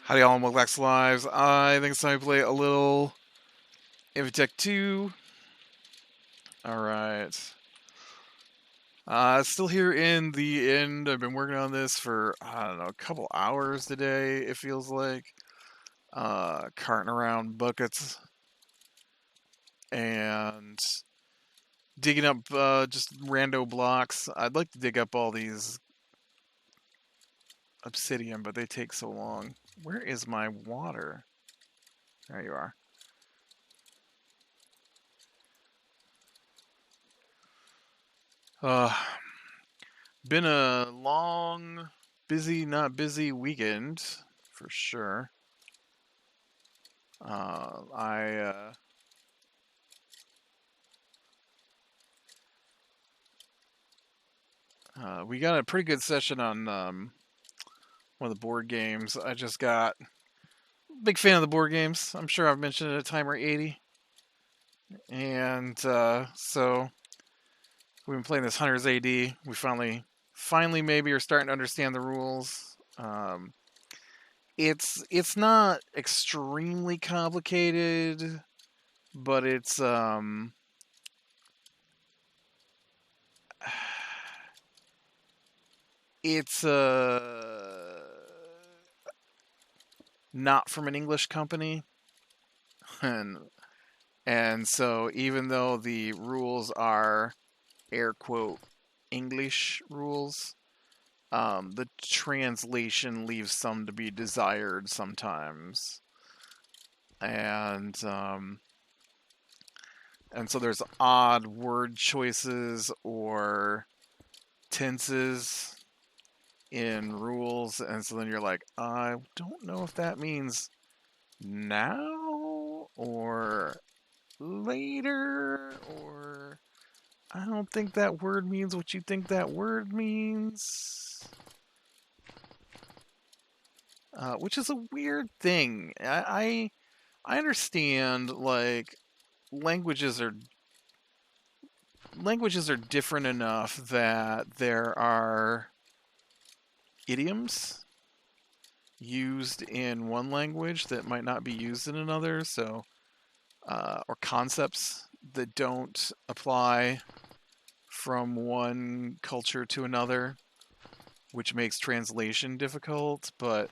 Howdy all, and welcome back to Lives. I think it's time to play a little Infi-Tech 2. Alright. Still here in the end. I've been working on this for, I don't know, a couple hours today, it feels like. Carting around buckets. And digging up just rando blocks. I'd like to dig up all these obsidian, but they take so long. Where is my water? There you are. Been a long, busy, not busy weekend, for sure. We got a pretty good session on one of the board games. I just got big fan of the board games. I'm sure I've mentioned it a time or 80. And so we've been playing this Hunter's AD. We finally maybe are starting to understand the rules. It's not extremely complicated, but it's it's not from an English company, and so even though the rules are air quote English rules, the translation leaves some to be desired sometimes, and so there's odd word choices or tenses in rules, and so then you're like, I don't know if that means now or later, or I don't think that word means what you think that word means. Which is a weird thing. I understand, like, languages are different enough that there are idioms used in one language that might not be used in another, so or concepts that don't apply from one culture to another, which makes translation difficult. But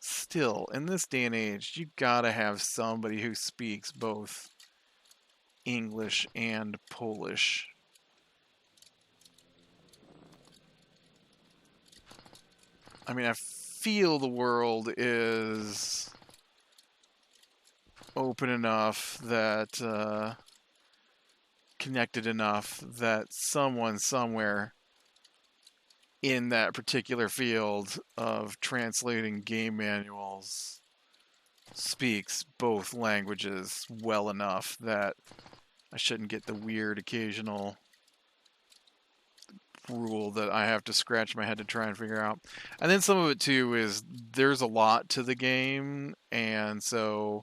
still, in this day and age, you gotta have somebody who speaks both English and Polish. I mean, I feel the world is open enough that connected enough that someone somewhere in that particular field of translating game manuals speaks both languages well enough that I shouldn't get the weird occasional rule that I have to scratch my head to try and figure out. And then some of it too is there's a lot to the game, and so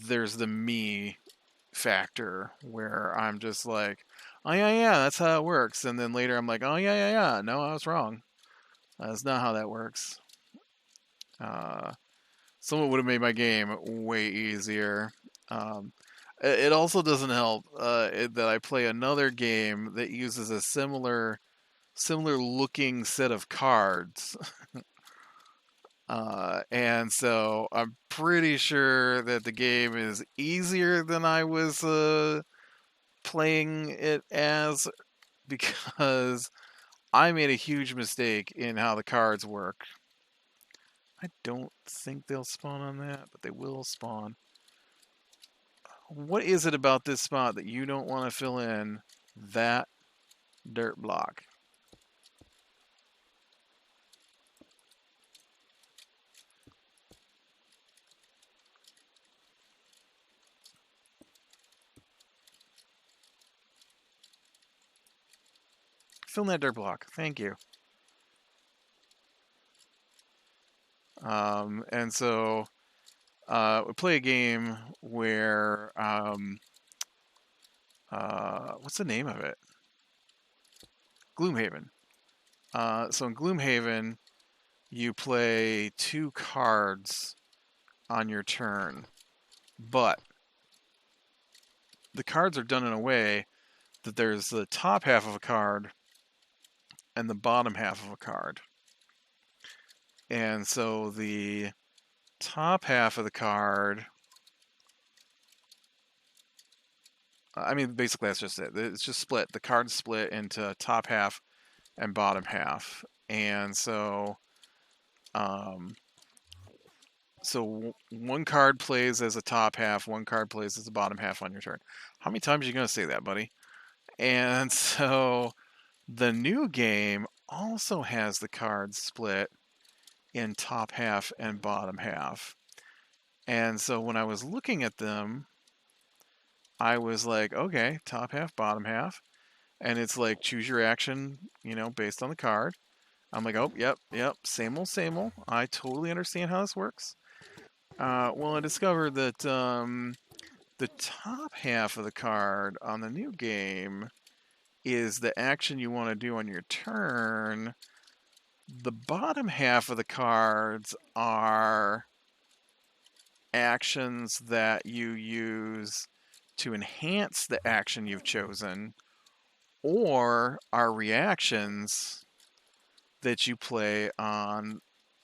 there's the me factor where I'm just like, oh yeah, that's how it works. And then later I'm like, oh yeah, no, I was wrong. That's not how that works. Someone would have made my game way easier. It also doesn't help that I play another game that uses a similar looking set of cards. And so I'm pretty sure that the game is easier than I was playing it as, because I made a huge mistake in how the cards work. I don't think they'll spawn on that, but they will spawn. What is it about this spot that you don't want to fill in that dirt block? Fill in that dirt block. Thank you. And so we play a game where what's the name of it? Gloomhaven. So in Gloomhaven, you play 2 cards on your turn, but the cards are done in a way that there's the top half of a card and the bottom half of a card. And so the top half of the card, I mean, basically that's just it. It's just split. The card's split into top half and bottom half. And so, one card plays as a top half, one card plays as a bottom half on your turn. How many times are you going to say that, buddy? And so the new game also has the cards split in top half and bottom half. And so when I was looking at them, I was like, okay, top half, bottom half. And it's like, choose your action, based on the card. I'm like, oh, yep, same old, same old. I totally understand how this works. Well, I discovered that the top half of the card on the new game is the action you want to do on your turn. The bottom half of the cards are actions that you use to enhance the action you've chosen, or are reactions that you play on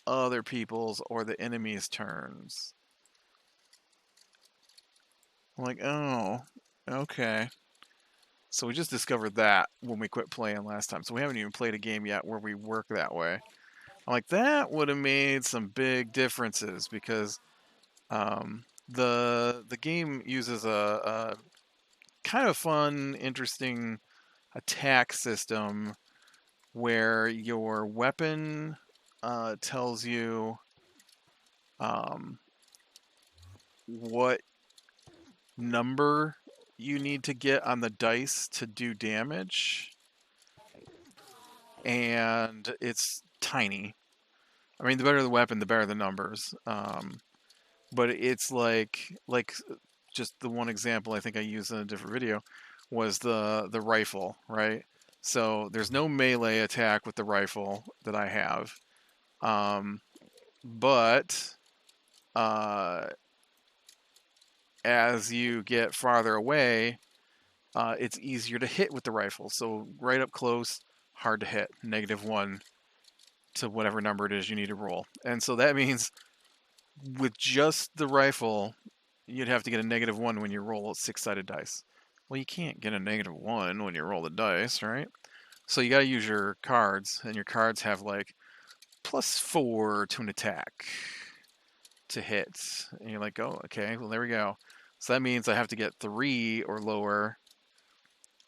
other people's or the enemy's turns. I'm like, oh, okay. So we just discovered that when we quit playing last time. So we haven't even played a game yet where we work that way. I'm like, that would have made some big differences because the game uses a kind of fun, interesting attack system where your weapon tells you what number you need to get on the dice to do damage, and it's tiny. I mean, the better the weapon, the better the numbers. But it's like just the one example I think I used in a different video was the rifle, right? So there's no melee attack with the rifle that I have, but as you get farther away, it's easier to hit with the rifle. So right up close, hard to hit, -1 to whatever number it is you need to roll. And so that means with just the rifle, you'd have to get a -1 when you roll 6-sided dice. Well, you can't get a -1 when you roll the dice, right? So you got to use your cards, and your cards have like +4 to an attack to hit. And you're like, oh, okay, well, there we go. So that means I have to get 3 or lower,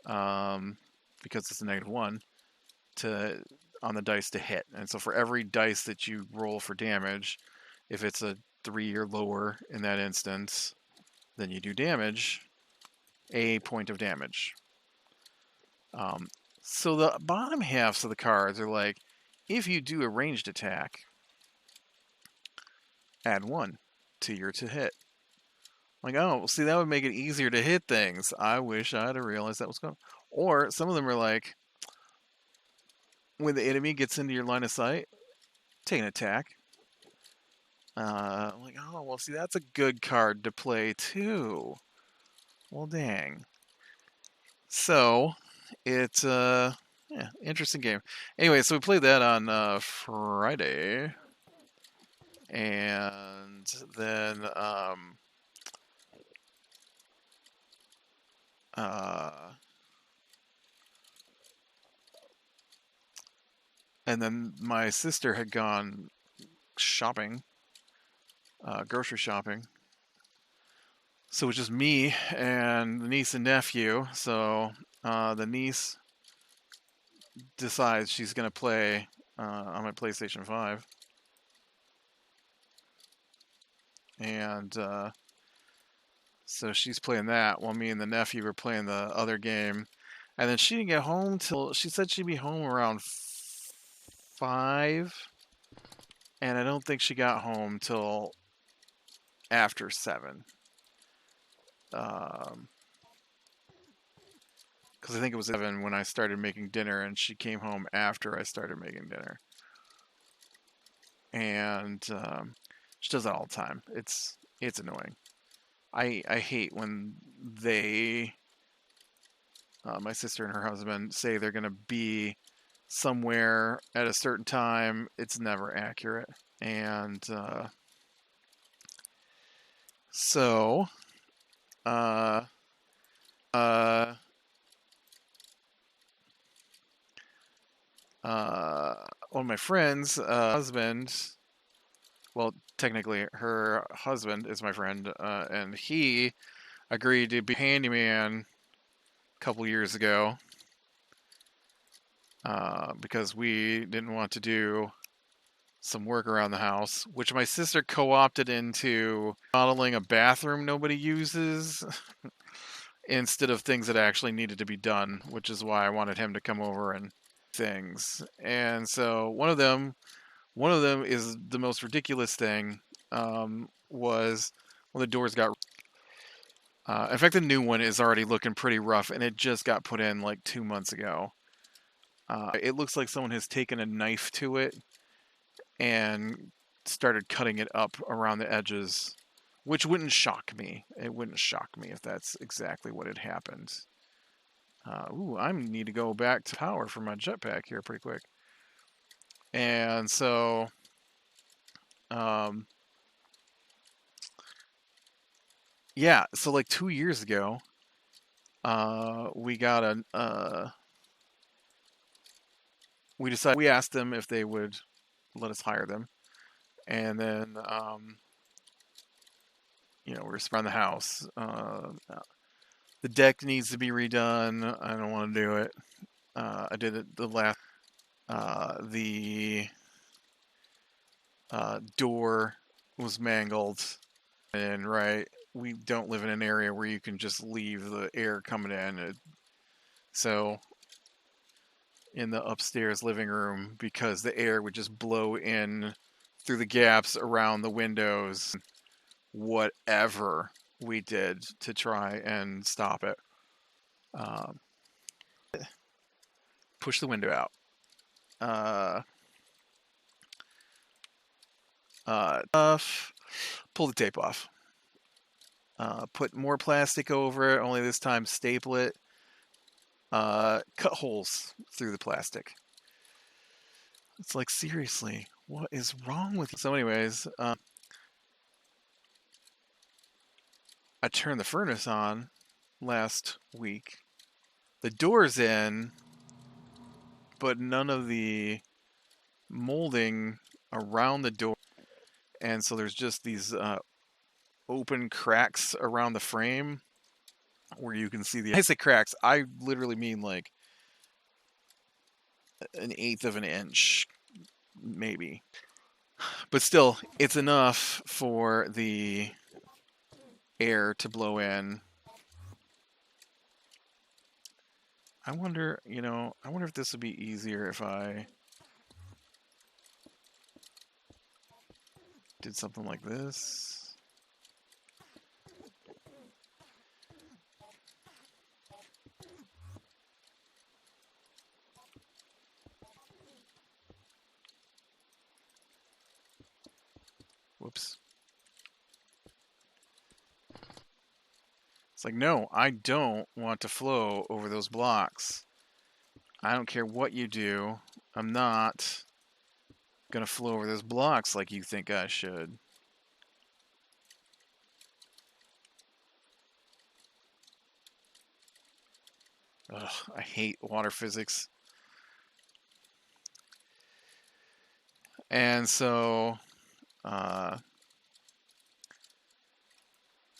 because it's a -1 on the dice to hit. And so for every dice that you roll for damage, if it's a 3 or lower in that instance, then you do damage, a point of damage. So the bottom halves of the cards are like, if you do a ranged attack, add 1 to your to hit. Like, oh, see, that would make it easier to hit things. I wish I'd have realized that was going. Or some of them are like, when the enemy gets into your line of sight, take an attack. I'm like, oh, well, see, that's a good card to play too. Well, dang. So, it's interesting game. Anyway, so we played that on Friday, and then my sister had gone shopping, grocery shopping. So it was just me and the niece and nephew. So the niece decides she's going to play on my PlayStation 5. And so she's playing that while me and the nephew were playing the other game. And then she didn't get home till, she said she'd be home around 5. And I don't think she got home till after 7. Because I think it was 7 when I started making dinner, and she came home after I started making dinner. and she does that all the time. It's annoying. I hate when they, my sister and her husband, say they're gonna be somewhere at a certain time. It's never accurate, and so uh, uh, one of my friends' husband, well, technically her husband is my friend, and he agreed to be handyman a couple years ago because we didn't want to do some work around the house, which my sister co-opted into modeling a bathroom nobody uses instead of things that actually needed to be done, which is why I wanted him to come over and things. And so one of them is the most ridiculous thing. Was when the doors got. In fact, the new one is already looking pretty rough, and it just got put in like 2 months ago. It looks like someone has taken a knife to it and started cutting it up around the edges, which wouldn't shock me. It wouldn't shock me if that's exactly what had happened. I need to go back to power for my jetpack here pretty quick. And so, yeah, so like 2 years ago, we got we asked them if they would let us hire them. And then, we're around the house. The deck needs to be redone. I don't want to do it. I did it the last. The door was mangled, and we don't live in an area where you can just leave the air coming in. So in the upstairs living room, because the air would just blow in through the gaps around the windows. Whatever we did to try and stop it. Push the window out. Pull the tape off. Put more plastic over it, only this time staple it. Cut holes through the plastic. It's like, seriously, what is wrong with you? So anyways, I turned the furnace on last week. The door's in, but none of the molding around the door. And so there's just these open cracks around the frame where you can see the... I say cracks, I literally mean like 1/8 of an inch, maybe. But still, it's enough for the air to blow in. I wonder if this would be easier if I did something like this. Whoops. It's like, no, I don't want to flow over those blocks. I don't care what you do. I'm not gonna flow over those blocks like you think I should. Ugh, I hate water physics. And so,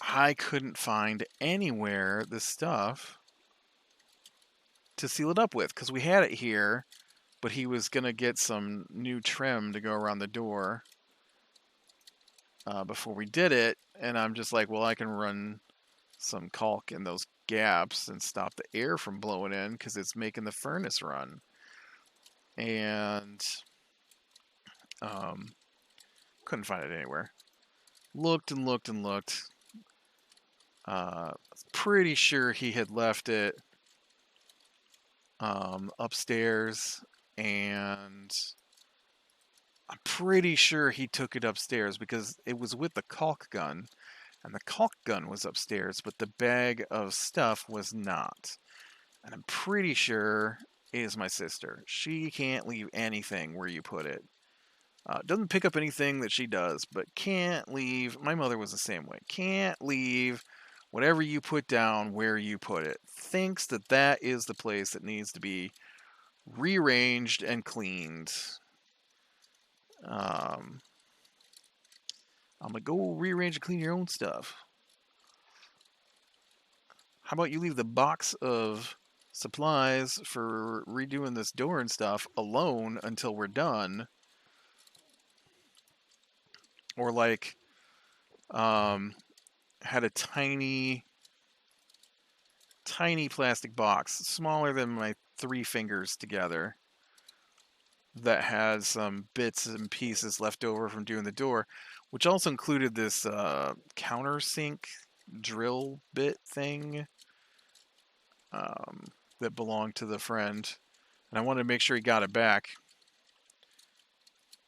I couldn't find anywhere this stuff to seal it up with, because we had it here, but he was going to get some new trim to go around the door before we did it, and I'm just like, well, I can run some caulk in those gaps and stop the air from blowing in, because it's making the furnace run. And couldn't find it anywhere. Looked and looked and looked. Pretty sure he had left it upstairs, and I'm pretty sure he took it upstairs because it was with the caulk gun, and the caulk gun was upstairs, but the bag of stuff was not. And I'm pretty sure it is my sister. She can't leave anything where you put it. Doesn't pick up anything that she does, but can't leave. My mother was the same way. Can't leave whatever you put down where you put it. Thinks that that is the place that needs to be rearranged and cleaned. I'm like, go rearrange and clean your own stuff. How about you leave the box of supplies for redoing this door and stuff alone until we're done? Or like, had a tiny plastic box, smaller than my 3 fingers together, that had some bits and pieces left over from doing the door, which also included this countersink drill bit thing that belonged to the friend. And I wanted to make sure he got it back.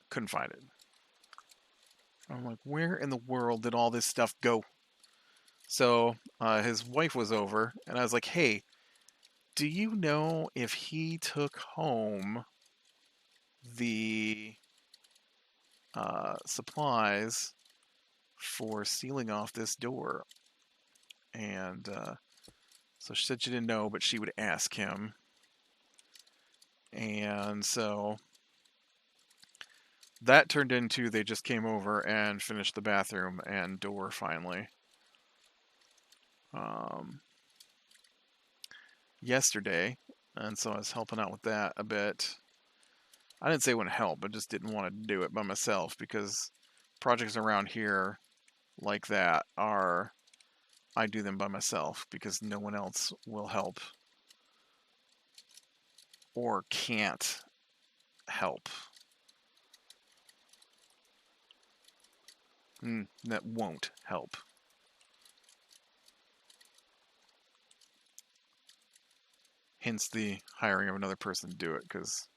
Couldn't find it. I'm like, where in the world did all this stuff go? So his wife was over, and I was like, hey, do you know if he took home the supplies for sealing off this door? And so she said she didn't know, but she would ask him. And so that turned into they just came over and finished the bathroom and door finally. Yesterday, and so I was helping out with that a bit. I didn't say it wouldn't help, I just didn't want to do it by myself because projects around here like that are, I do them by myself because no one else will help or can't help. That won't help. Hence the hiring of another person to do it, because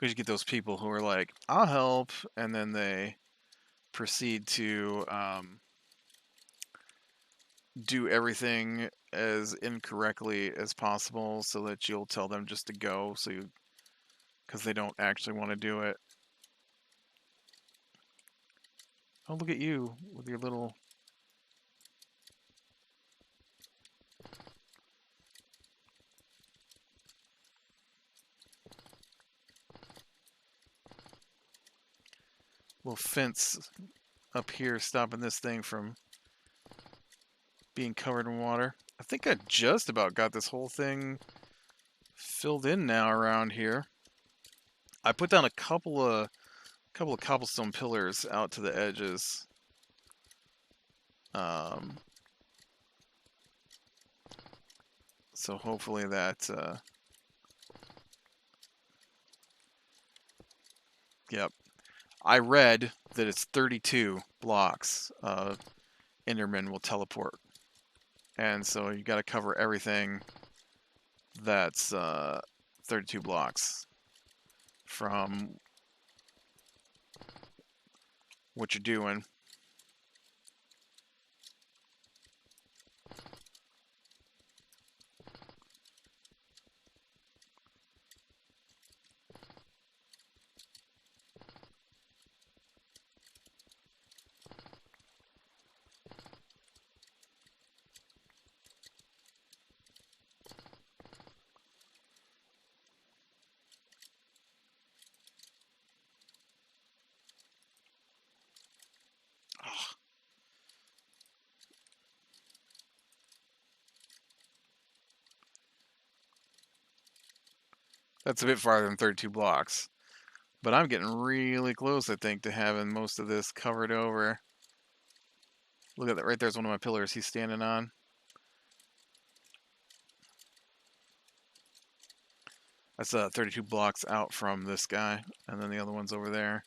you get those people who are like, I'll help, and then they proceed to do everything as incorrectly as possible so that you'll tell them just to go, so you, because they don't actually want to do it. Oh, look at you with your little... little fence up here stopping this thing from being covered in water. I think I just about got this whole thing filled in now around here. I put down a couple of cobblestone pillars out to the edges. So hopefully that yep. I read that it's 32 blocks Endermen will teleport. And so you got to cover everything that's 32 blocks from what you're doing. That's a bit farther than 32 blocks. But I'm getting really close, I think, to having most of this covered over. Look at that, right there's one of my pillars he's standing on. That's 32 blocks out from this guy, and then the other one's over there.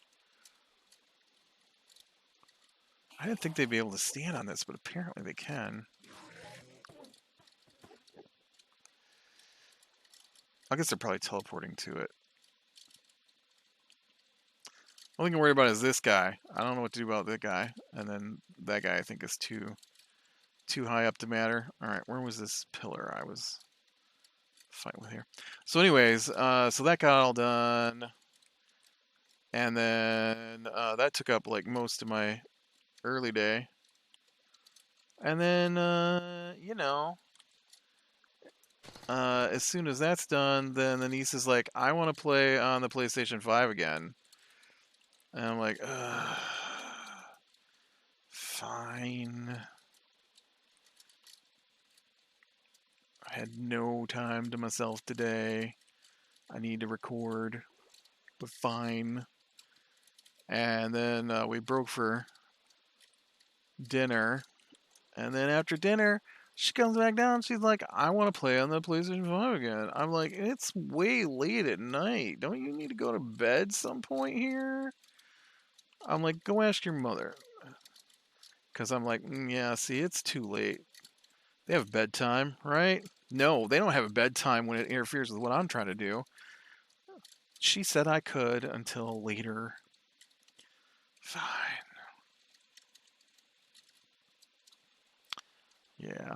I didn't think they'd be able to stand on this, but apparently they can. I guess they're probably teleporting to it. All I can worry about is this guy. I don't know what to do about that guy. And then that guy I think is too high up to matter. Alright, where was this pillar I was fighting with here? So anyways, so that got all done. And then that took up like most of my early day. And then, you know, as soon as that's done, then the niece is like, I want to play on the PlayStation 5 again. And I'm like, fine. I had no time to myself today. I need to record, but fine. And then we broke for dinner. And then after dinner, she comes back down. She's like, I want to play on the PlayStation 5 again. I'm like, it's way late at night. Don't you need to go to bed some point here? I'm like, go ask your mother. Because I'm like, yeah, see, it's too late. They have bedtime, right? No, they don't have a bedtime when it interferes with what I'm trying to do. She said I could until later. Fine. Yeah.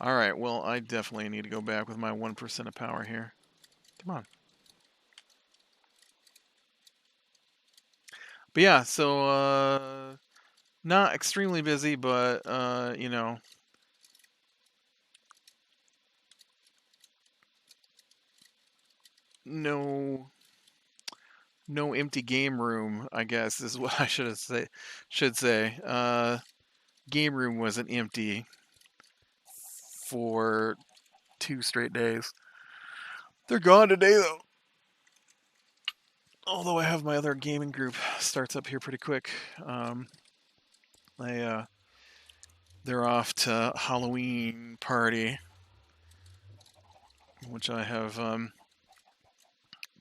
All right, well, I definitely need to go back with my 1% of power here. Come on. But yeah, so, not extremely busy, but, you know, no empty game room, I guess, is what I should say. Game room wasn't empty for 2 straight days. They're gone today, though. Although I have my other gaming group starts up here pretty quick. They're off to Halloween party, which I have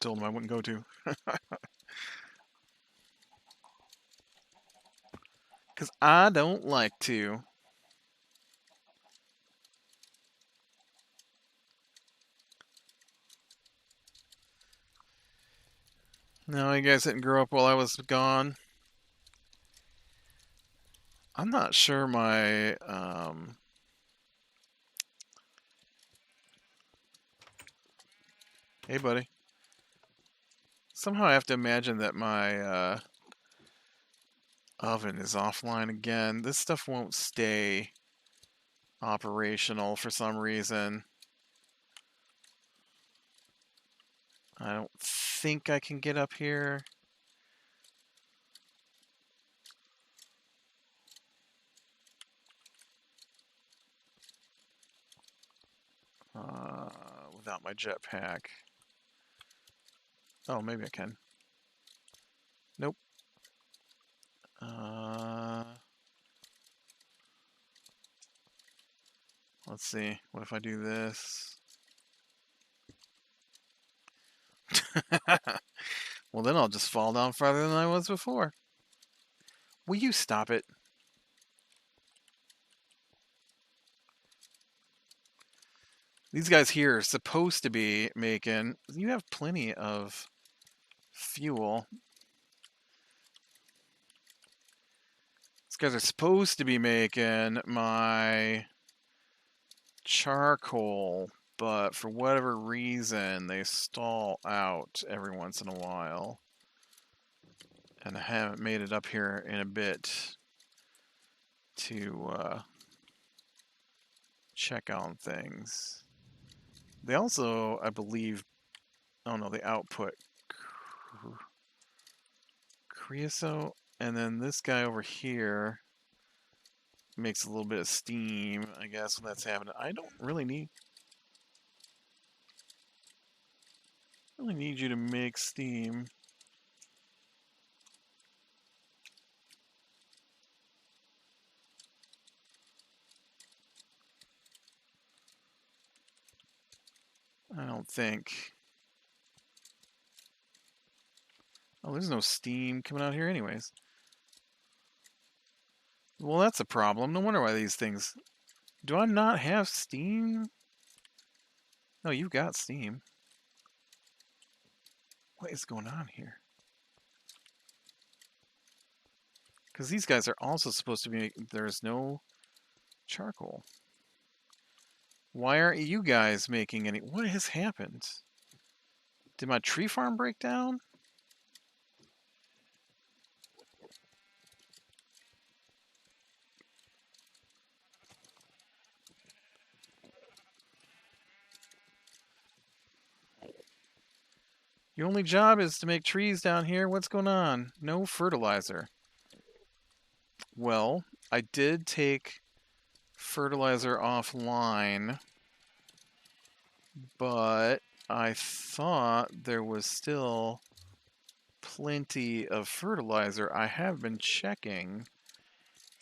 told them I wouldn't go to. Because I don't like to. No, you guys didn't grow up while I was gone. I'm not sure my hey buddy. Somehow I have to imagine that my oven is offline again. This stuff won't stay operational for some reason. I don't think I can get up here. Without my jetpack. Oh, maybe I can. Nope. Let's see. What if I do this? Well, then I'll just fall down farther than I was before. Will you stop it? These guys here are supposed to be making... You have plenty of fuel. These guys are supposed to be making my charcoal, but for whatever reason, they stall out every once in a while. And I haven't made it up here in a bit to check on things. They also, I believe, oh no, they output creosote, and then this guy over here makes a little bit of steam, I guess, when that's happening. I don't really need you to make steam. I don't think. Oh, there's no steam coming out here anyways. Well, that's a problem. No wonder why these things... Do I not have steam? No, you've got steam. What is going on here? Because these guys are also supposed to be... There's no charcoal. Why aren't you guys making any... What has happened? Did my tree farm break down? Your only job is to make trees down here. What's going on? No fertilizer. Well, I did take fertilizer offline, but I thought there was still plenty of fertilizer. I have been checking.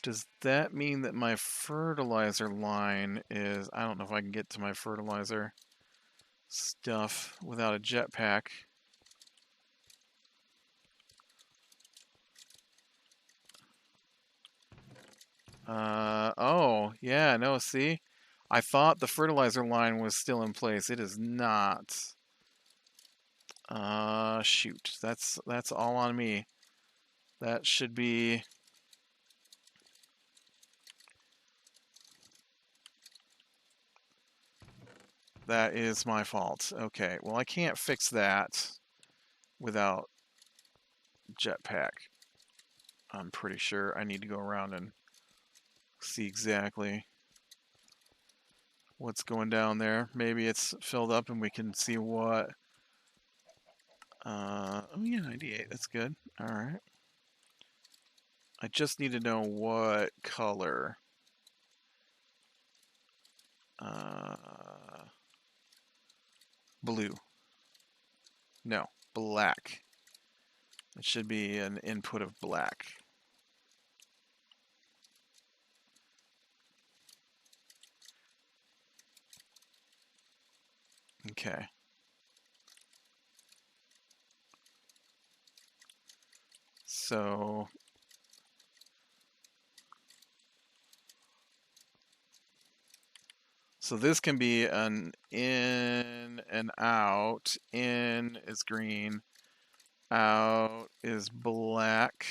Does that mean that my fertilizer line is... I don't know if I can get to my fertilizer stuff without a jetpack. Oh, yeah, no, see? I thought the fertilizer line was still in place. It is not. Shoot. That's all on me. That should be... That is my fault. Okay, well, I can't fix that without jetpack. I'm pretty sure I need to go around and see exactly what's going down there. Maybe it's filled up and we can see what... oh yeah, 98, that's good. Alright. I just need to know what color. Blue. No, black. It should be an input of black. Okay. So this can be an in and out. In is green, out is black.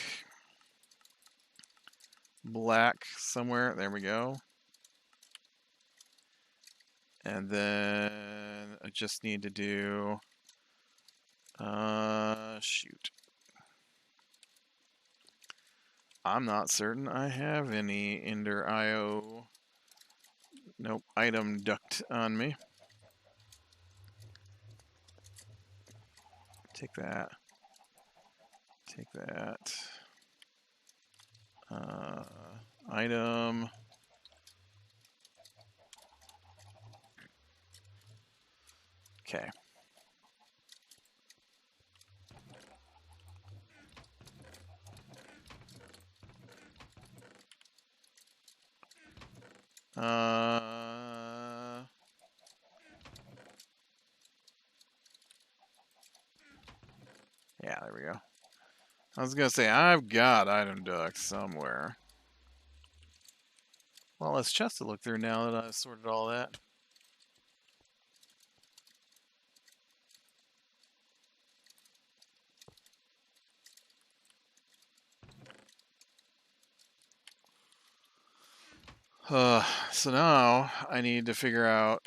Black somewhere, there we go. And then I just need to do, shoot. I'm not certain I have any Ender IO, nope, item duct on me. Take that. Take that. Item. Okay. Yeah, there we go. I was gonna say, I've got item ducts somewhere. Well, let's chest to look through now that I've sorted all that. So now I need to figure out,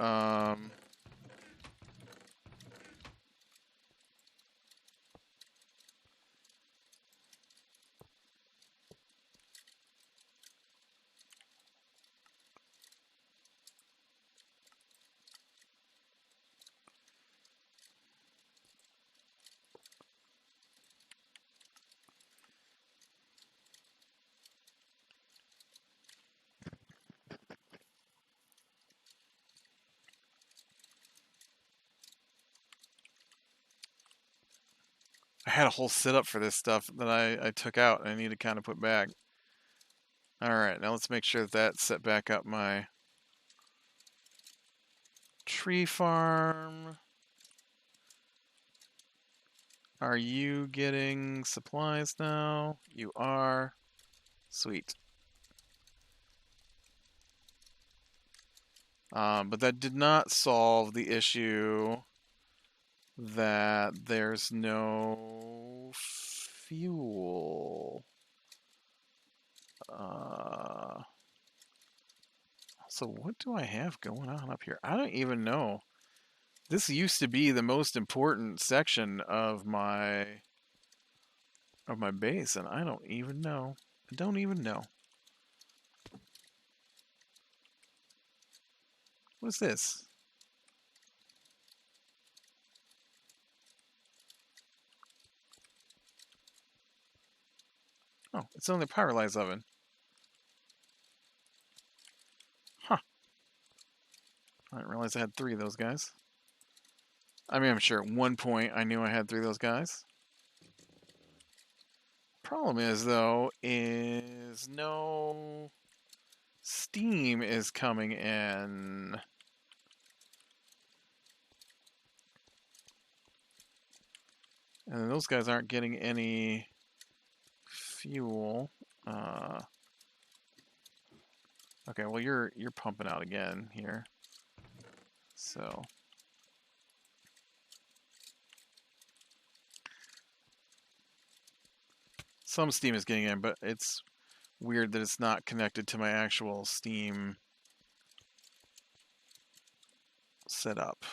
I had a whole setup for this stuff that I took out and I need to kind of put back. Alright, now let's make sure that that's set back up my tree farm. Are you getting supplies now? You are. Sweet. But that did not solve the issue that there's no fuel. So what do I have going on up here? I don't even know. This used to be the most important section of my base, and I don't even know. I don't even know. What's this? Oh, it's only a pyrolyze oven. Huh. I didn't realize I had 3 of those guys. I mean, I'm sure at one point I knew I had 3 of those guys. Problem is, though, is no steam is coming in. And those guys aren't getting any fuel. Okay, well you're pumping out again here. So some steam is getting in, but it's weird that it's not connected to my actual steam setup,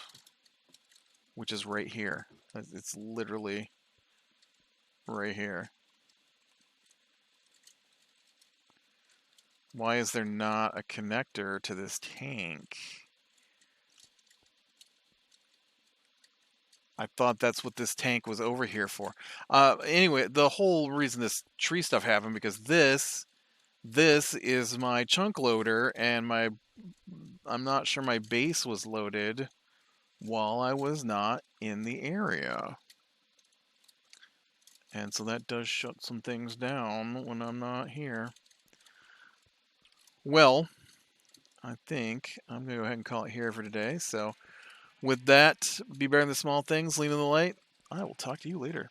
which is right here. It's literally right here. Why is there not a connector to this tank? I thought that's what this tank was over here for. Anyway, the whole reason this tree stuff happened, because this is my chunk loader, and I'm not sure my base was loaded while I was not in the area. And so that does shut some things down when I'm not here. Well, I think I'm going to go ahead and call it here for today. So with that, be better than the small things, lean in the light. I will talk to you later.